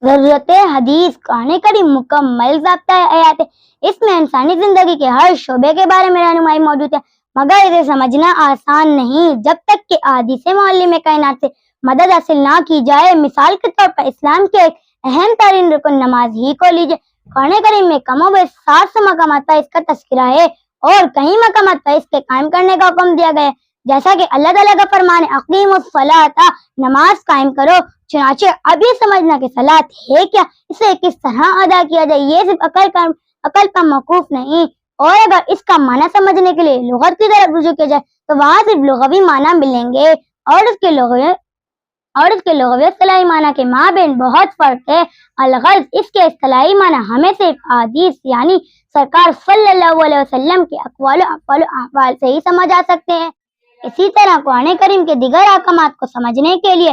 ضرورت حدیث قرآن کریم مکمل ضابطہ حیات ہے۔ اس میں انسانی زندگی کے ہر شعبے کے بارے میں رہنمائی موجود ہے، مگر اسے سمجھنا آسان نہیں جب تک کہ احادیث معلم کائنات سے مدد حاصل نہ کی جائے۔ مثال کے طور پر اسلام کے ایک اہم ترین رکن نماز ہی کو لیجیے۔ قرآن کریم میں کم و بیش 700 مقامات پر اس کا تذکرہ ہے اور کئی مقامات پر اس کے قائم کرنے کا حکم دیا گیا ہے، جیسا کہ اللہ تعالیٰ کا فرمان ہے اقیموا الصلاۃ، نماز قائم کرو۔ چنانچہ اب یہ سمجھنا کہ صلاۃ ہے کیا، اسے کس طرح ادا کیا جائے، یہ صرف عقل پر موقوف نہیں، اور اگر اس کا معنی سمجھنے کے لیے لغت کی طرف رجوع کیا جائے تو وہاں صرف لغوی معنی ملیں گے، اور اس کے لغوی اصطلاحی معنی کے مابین بہت فرق ہے۔ الغرض اس کے اصطلاحی معنی ہمیں صرف احادیث یعنی سرکار صلی اللہ علیہ وسلم کے اقوال و افعال و احوال سے ہی سمجھ آ سکتے ہیں۔ اسی طرح قرآن کریم کے دیگر احکامات کو سمجھنے کے لیے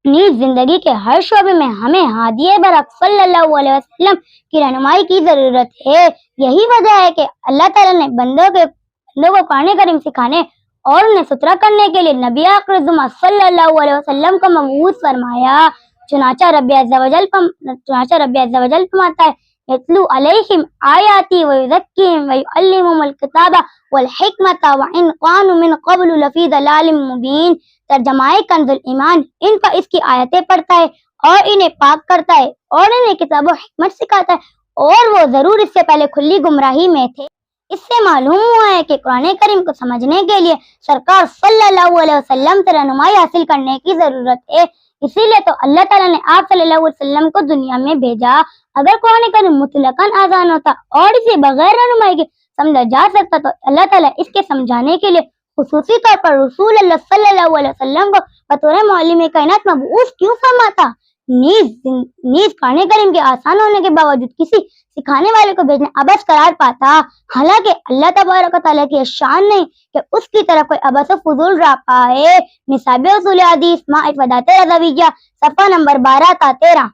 نیز زندگی کے ہر شعبے میں ہمیں ہادی برحق صلی اللہ علیہ وسلم کی رہنمائی کی ضرورت ہے۔ یہی وجہ ہے کہ اللہ تعالیٰ نے بندوں کو قرآن کریم سکھانے اور انہیں ستھرا کرنے کے لیے نبی آخر الزماں صلی اللہ علیہ وسلم کو مبعوث فرمایا۔ چنانچہ رب عز و جل فرماتا ہے یتلو علیہم آیاتی ویزکیہم ویعلمہم الکتاب والحکمۃ وان کانوا من قبل لفی ضلال مبین۔ ترجمہ کنز ایمان، ان پر اس کی آیتیں پڑھتا ہے اور انہیں پاک کرتا ہے اور انہیں کتاب و حکمت سکھاتا ہے، اور وہ ضرور اس سے پہلے کھلی گمراہی میں تھے۔ اس سے معلوم ہوا ہے کہ قرآن کریم کو سمجھنے کے لیے سرکار صلی اللہ علیہ وسلم سے رہنمائی حاصل کرنے کی ضرورت ہے۔ اسی لیے تو اللہ تعالیٰ نے آپ صلی اللہ علیہ وسلم کو دنیا میں بھیجا۔ اگر قرآن کریم مطلقاً آسان ہوتا اور اسے بغیر رہنمائی کے سمجھا جا سکتا تو اللہ تعالیٰ اس کے سمجھانے کے لیے خصوصی طور پر رسول اللہ صلی اللہ علیہ وسلم کو بطور معلم کائنات مبعوث کیوں فرماتا؟ نیز قرآن کریم کے آسان ہونے کے باوجود کسی سکھانے والے کو بھیجنا عبث قرار پاتا، حالانکہ اللہ تبارک و تعالیٰ کی شان نہیں کہ اس کی طرف کوئی عبث و فضول راہ پائے۔ نصاب اصول حدیث معرفت رضویہ، صفحہ نمبر 12 تا 13۔